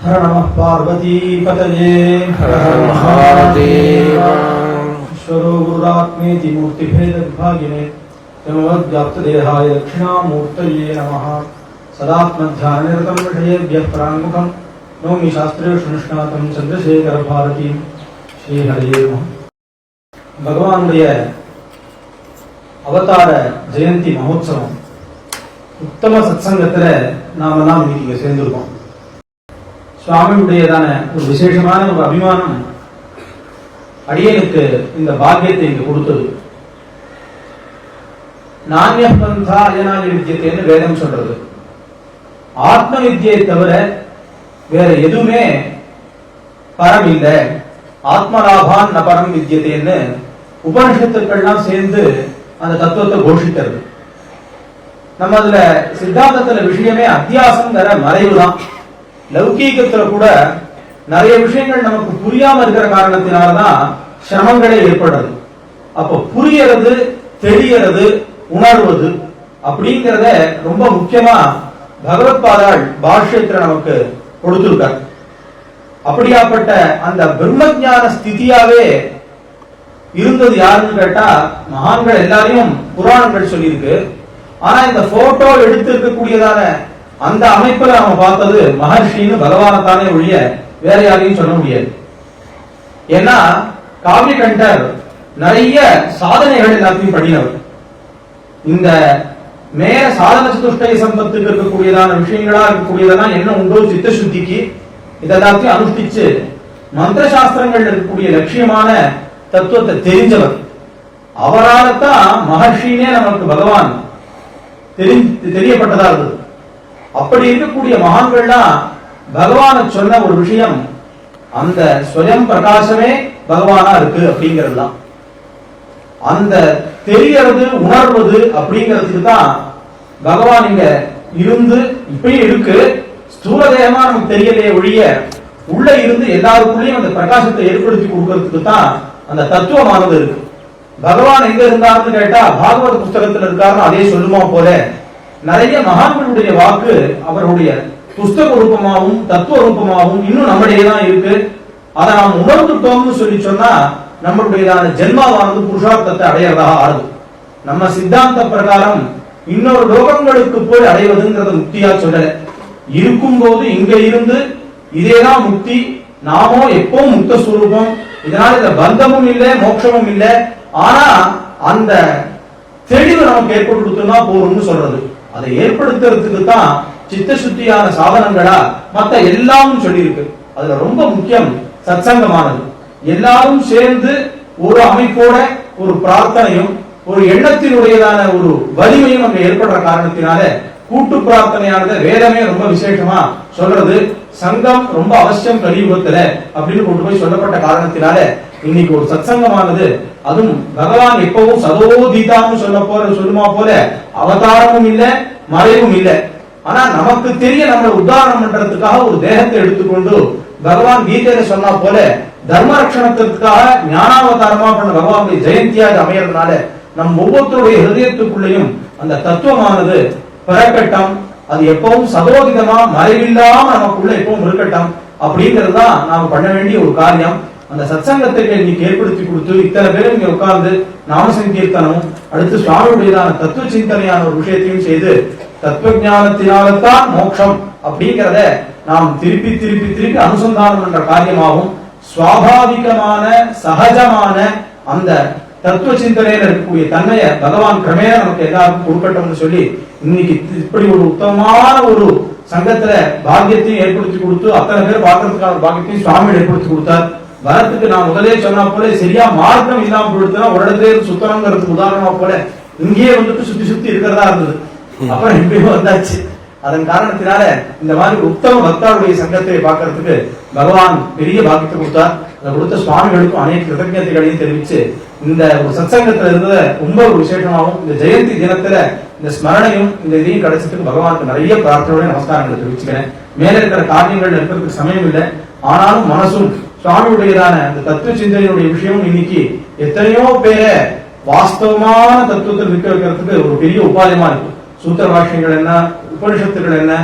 हर नमः पार्वती पतये ईश्वरो गुरुरात्मेति मूर्तिभेद विभागिने व्याप्तदेहाय दक्षिणामूर्तये नमः। सदात्मध्याननिरतं विषयेभ्यः प्राङ्मुखं नौमि शास्त्रेषु निष्णातं चन्द्रशेखर भारती श्रीहरये नमः। भगवानुடைய அவதார ஜெயந்தி மகோத்சவம் உத்தம சத்சங்கத்துல நாமெல்லாம் இன்னைக்கு சேர்ந்திருக்கோம். சுவாமியுடையதான ஒரு விசேஷமான ஒரு அபிமானம் அடியனுக்கு இந்த பாக்கியத்தை இங்கு கொடுத்தது. நானிய பந்தா அயனாதி வித்தியத்தைன்னு வேதம் சொல்றது. ஆத்ம வித்தியை தவிர வேற எதுவுமே பரம் இல்லை. ஆத்மலாபான் ந பரம் வித்தியத்தைன்னு உபனிஷத்துக்கள்லாம் சேர்ந்து அந்த தத்துவத்தை கோஷிக்கிறது. நம்ம அதுல சித்தாந்தத்துல விஷயமே அத்தியாசங்கிற மறைவுதான். லௌகீகத்துல கூட நிறைய விஷயங்கள் நமக்கு புரியாம இருக்கிற காரணத்தினாலதான் சிரமங்களே ஏற்படுறது. அப்போ புரியறது, தெரியறது, உணர்வது அப்படிங்கிறத ரொம்ப முக்கியமா பகவத்பாதாள் பாஷ்யத்துல நமக்கு கொடுத்திருக்கார். அப்படியாப்பட்ட அந்த பிரம்மஞான ஸ்திதியாவே இருந்தது யாருன்னு கேட்டா மகான்கள் எல்லாரையும் புராணங்கள் சொல்லியிருக்கு. ஆனா இந்த போட்டோ எடுத்து இருக்கக்கூடியதான அந்த அமைப்புல நம்ம பார்த்தது மகர்ஷின்னு பகவானத்தானே ஒழிய வேற யாரையும் சொல்ல முடியாது. ஏன்னா காவியகண்டர் நிறைய சாதனைகள் எல்லாத்தையும் பண்ணினவர். இந்த மேல சாதன சதுஷ்டய சம்பத்துக்கு இருக்கக்கூடியதான விஷயங்களா இருக்கக்கூடியதெல்லாம் என்ன உண்டோ சித்த சுத்திக்கு இதெல்லாத்தையும் அனுஷ்டிச்சு மந்திர சாஸ்திரங்கள் இருக்கக்கூடிய லட்சியமான தத்துவத்தை தெரிஞ்சவர். அவரால்தான் மகர்ஷினே நமக்கு பகவான் தெரியப்பட்டதா இருந்தது. அப்படி இருக்கக்கூடிய மகான்கள்லாம் பகவான சொன்ன ஒரு விஷயம் அந்த ஸ்வயம் பிரகாசமே பகவானா இருக்கு அப்படிங்கிறதுதான். அந்த தெரியறது, உணர்வது அப்படிங்கிறதுக்கு தான் பகவான் இங்க இருந்து இப்பயும் இருக்கு. ஸ்தூல தேகமா நமக்கு தெரியலையே ஒழிய உள்ள இருந்து எல்லாருக்குள்ளேயும் அந்த பிரகாசத்தை ஏற்படுத்தி கொடுக்கறதுக்கு தான் அந்த தத்துவமானது இருக்கு. பகவான் எங்க இருந்தாருன்னு கேட்டா பாகவத புஸ்தகத்துல இருக்காருன்னு அதே சொல்லுமா போல நிறைய மகான்களுடைய வாக்கு அவருடைய புஸ்தக ரூபமாகவும் தத்துவ ரூபமாகவும் இன்னும் நம்முடைய தான் இருக்கு. அதை நாம் உணர்ந்துட்டோம்னு சொல்லி சொன்னா நம்மளுடையதான ஜென்மாவானது புருஷார்த்தத்தை அடையறதாக ஆறுது. நம்ம சித்தாந்த பிரகாரம் இன்னொரு லோகங்களுக்கு போய் அடைவதுங்கிறத முக்தியா சொல்லல. இருக்கும் போது இங்க இருந்து இதேதான் முக்தி. நாமோ எப்பவும் முக்த ஸ்வரூபம். இதனால இந்த பந்தமும் இல்லை, மோட்சமும் இல்லை. ஆனா அந்த தெளிவு நமக்கு ஏற்பட்டு கொடுத்தோம்னா போறோம்னு சொல்றது. அதை ஏற்படுத்துறதுக்கு தான் சித்த சுத்தியான சாதனங்களா மத்த எல்லாம் சொல்லி இருக்கு. அதுல ரொம்ப முக்கியம் சத்சங்கமானது. எல்லாரும் சேர்ந்து ஒரு அமைப்போட ஒரு பிரார்த்தனையும் ஒரு எண்ணத்தினுடையதான ஒரு வலிமையும் அங்க ஏற்படுற காரணத்தினால கூட்டு பிரார்த்தனையானது வேதமே ரொம்ப விசேஷமா சொல்றது. சங்கம் ரொம்ப அவசியம் கலியுகத்துல அப்படின்னு கொண்டு போய் சொல்லப்பட்ட காரணத்தினால இன்னைக்கு ஒரு சத்சங்கமானது, அதுவும் பகவான் எப்பவும் சதோதீதான்னு சொல்லுமா போல அவதாரமும் இல்ல, மறைவும் இல்லை. ஆனா நமக்கு தெரிய நம்மளை உதாரணம் பண்றதுக்காக ஒரு தேகத்தை எடுத்துக்கொண்டு பகவான் கீதையில சொன்னா போல தர்ம ரட்சணத்திற்காக ஞானாவதாரமா பண்ண பகவானுடைய ஜெயந்தியாக அமையறதுனால நம் ஒவ்வொருத்தருடைய ஹிருதயத்துக்குள்ளேயும் அந்த தத்துவமானது பிறக்கட்டும். அது எப்பவும் சதோதிதமா மறைவில்லாம நமக்குள்ள எப்பவும் இருக்கட்டும் அப்படிங்கிறது தான் நாம பண்ண வேண்டிய ஒரு காரியம். அந்த சத்சங்கத்தை இன்னைக்கு ஏற்படுத்தி கொடுத்து இத்தனை பேரும் இங்க உட்கார்ந்து நாம சங்கீர்த்தனமும் அடுத்து சுவாமியுடையதான தத்துவ சிந்தனையான ஒரு விஷயத்தையும் செய்து தத்துவ ஞானத்தினால்தான் மோட்சம் அப்படிங்கிறத நாம் திருப்பி திருப்பி திருப்பி அனுசந்தானம் என்ற காரியமாகும். சுவாபாவிகமான சகஜமான அந்த தத்துவ சிந்தனையில இருக்கக்கூடிய தன்மையை பகவான் கிரமேண நமக்கு எல்லாருக்கும் கொடுக்கட்டும்னு சொல்லி இன்னைக்கு இப்படி ஒரு உத்தமமான ஒரு சங்கத்துல பாக்கியத்தையும் ஏற்படுத்தி கொடுத்து அத்தனை பேர் பார்க்கறதுக்கான பாக்கியத்தையும் சுவாமி ஏற்படுத்தி கொடுத்தார். வரத்துக்கு நான் முதலே சொன்னா போல சரியா மார்க்கம் இல்லாம போயிடுச்சுன்னா ஒரு இடத்துல சுத்தனங்கிறதுக்கு உதாரணமா போல இங்கேயே வந்துட்டு சுத்தி சுத்தி இருக்கிறதா இருந்தது. அப்புறம் எப்படியும் வந்தாச்சு. அதன் காரணத்தினால இந்த மாதிரி உத்தம பக்தாவுடைய சங்கத்தை பார்க்கறதுக்கு பகவான் பெரிய பாக்கியத்தை கொடுத்தார். அதை கொடுத்த சுவாமிகளுக்கும் அநேக கிருதஜதைகளையும் தெரிவிச்சு இந்த ஒரு சத்சங்கத்துல இருந்தத ரொம்ப ஒரு விசேஷமாகவும் இந்த ஜெயந்தி தினத்துல இந்த ஸ்மரணையும் இந்த இதையும் கிடைச்சதுக்கு பகவானுக்கு நிறைய பிரார்த்தனையோட நமஸ்காரங்களை தெரிவிச்சுக்கிறேன். மேல இருக்கிற காரியங்கள் இருக்கிறதுக்கு சமயம் இல்லை. ஆனாலும் மனசும் சுவாமியுடையதான அந்த தத்துவ சிந்தனையுடைய விஷயம் இன்னைக்கு எத்தனையோ பேரை வாஸ்தவமான தத்துவத்தில் நிற்க வைக்கிறதுக்கு ஒரு பெரிய உபாயமா இருக்கு. சூத்திர பாஷ்யங்கள் என்ன, உபனிஷத்துகள் என்ன,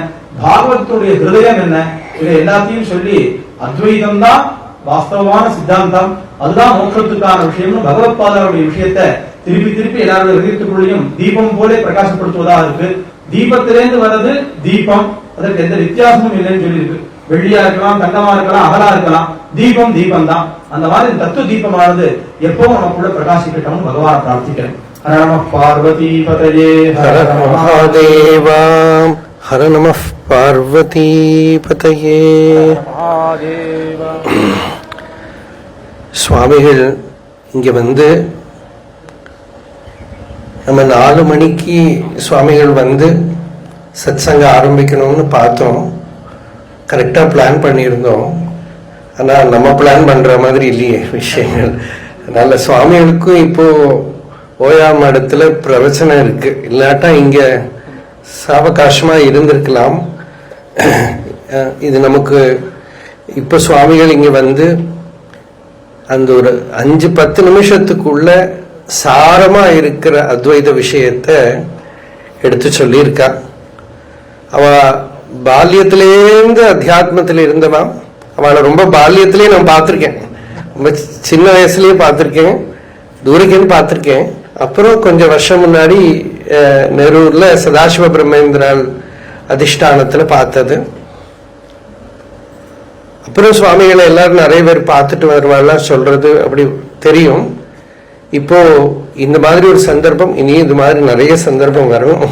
பாகவத்துடைய ஹிருதயம் என்ன, இதை எல்லாத்தையும் சொல்லி அத்வைதம் தான் வாஸ்தவமான சித்தாந்தம், அதுதான் மோட்சத்துக்கான விஷயம்னு பகவத்பாதருடைய விஷயத்தை திருப்பி திருப்பி எல்லாருடைய ஹிருதயத்துக்குள்ளேயும் தீபம் போல பிரகாசப்படுத்துவதா இருக்கு. தீபத்திலேருந்து வர்றது தீபம், அதற்கு எந்த வித்தியாசமும் இல்லைன்னு சொல்லி இருக்கு. வெள்ளியா இருக்கலாம், தங்கமா இருக்கலாம், அகலா இருக்கலாம், தீபம் தீபம் தான். அந்த மாதிரி தத்துவ தீபமானது எப்பவும் நமக்குள்ள பிரகாசிக்கட்டும் பகவான் பிரார்த்திக்கிறேன். ஹர நம பார்வதி பதயே ஹர மகாதேவா. ஹர நம பார்வதி பதயே. சுவாமிகள் இங்க வந்து நம்ம 4 மணிக்கு சுவாமிகள் வந்து சத்சங்க ஆரம்பிக்கணும்னு பார்த்தோம். கரெக்டா பிளான் பண்ணியிருந்தோம். ஆனா நம்ம பிளான் பண்ற மாதிரி இல்லையே விஷயங்கள். அதனால சுவாமிகளுக்கும் இப்போ ஓயா மடத்துல பிரவச்சனம் இருக்கு. இல்லாட்டா இங்க சாவகாசமா இருந்திருக்கலாம். இது நமக்கு இப்ப சுவாமிகள் இங்க வந்து அந்த ஒரு 5-10 நிமிஷத்துக்குள்ள சாரமா இருக்கிற அத்வைத விஷயத்த எடுத்து சொல்லியிருக்கா. அவ பால்யத்திலேருந்து அத்தியாத்மத்தில் இருந்தவா. அவளை ரொம்ப பால்யத்திலேயே நான் பார்த்திருக்கேன், ரொம்ப சின்ன வயசுலயே பார்த்திருக்கேன், தூரக்கேன்னு பார்த்திருக்கேன். அப்புறம் கொஞ்சம் வருஷம் முன்னாடி நெரூர்ல சதாசிவ பிரம்மேந்திரால் அதிஷ்டானத்துல பார்த்தது. அப்புறம் சுவாமிகளை எல்லாரும் நிறைய பேர் பார்த்துட்டு வருவாள்லாம் சொல்றது அப்படி தெரியும். இப்போ இந்த மாதிரி ஒரு சந்தர்ப்பம், இனி இது மாதிரி நிறைய சந்தர்ப்பம் வரும்.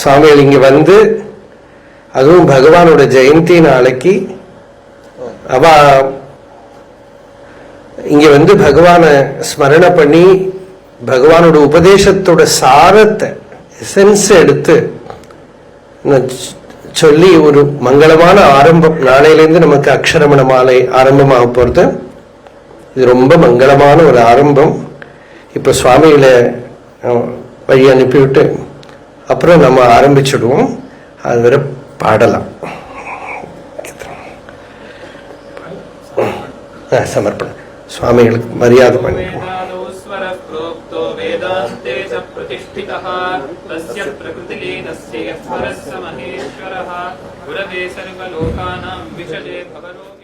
சுவாமிகள் இங்க வந்து அதுவும் பகவானோட ஜெயந்தி நாளைக்கு அவ இங்க வந்து பகவான ஸ்மரண பண்ணி பகவானோட உபதேசத்தோட சாரத்தை எசன்ஸ் எடுத்து சொல்லி ஒரு மங்களமான ஆரம்பம். நாளையிலேருந்து நமக்கு அக்ஷரமண மாலை ஆரம்பமாக போறது. இது ரொம்ப மங்களமான ஒரு ஆரம்பம். இப்ப சுவாமிகளை வழி அனுப்பிவிட்டு அப்புறம் நம்ம ஆரம்பிச்சுடுவோம். அது வரை பாடலாம். சமர்ப்பணம் சுவாமிகளுக்கு மரியாதை பண்ணிடுவோம். பிரகிருதிலீனஸ்ய ஈஸ்வரஸ்ய மகேஸ்வரः குரவே சர்வலோகானாம் விஷஜே பவரோகி